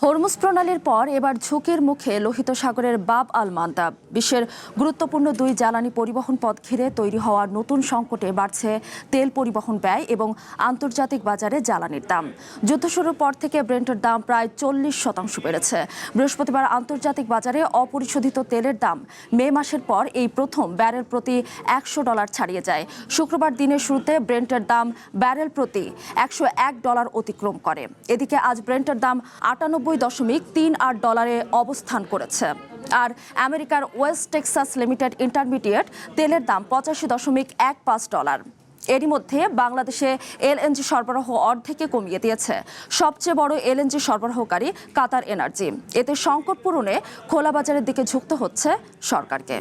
Hormuz প্রণালীর পর এবার ঝুঁকির মুখে লোহিত সাগরের বাব আল মান্দাব। বিশ্বের গুরুত্বপূর্ণ দুই জ্বালানি পরিবহন পথ ঘিরে তৈরি হওয়া নতুন সংকটে বাড়ছে তেল পরিবহন ব্যয় এবং আন্তর্জাতিক বাজারে জ্বালানির দাম। যুদ্ধ শুরুর পর থেকে ব্রেন্টের দাম প্রায় 40% বেড়েছে। বৃহস্পতিবার আন্তর্জাতিক বাজারে অপরিশোধিত তেলের দাম মে মাসের পর এই প্রথম ব্যারেল প্রতি $100 ছাড়িয়ে যায়। শুক্রবার দিনের শুরুতে ব্রেন্টের দাম ব্যারেল প্রতি $101 অতিক্রম করে। এদিকে আজ ব্রেন্টের দাম $98.38 অবস্থান করেছে। আর আমেরিকার ওয়েস্ট টেক্সাস লিমিটেড ইন্টারমিডিয়েট তেলের দাম $85.15। এরই মধ্যে বাংলাদেশে এলএনজি সরবরাহ অর্ধেকে কমিয়ে দিয়েছে সবচেয়ে বড় এলএনজি সরবরাহকারী কাতার এনার্জি। এতে সংকট পূরণে খোলা বাজারের দিকে ঝুঁকতে হচ্ছে সরকারকে।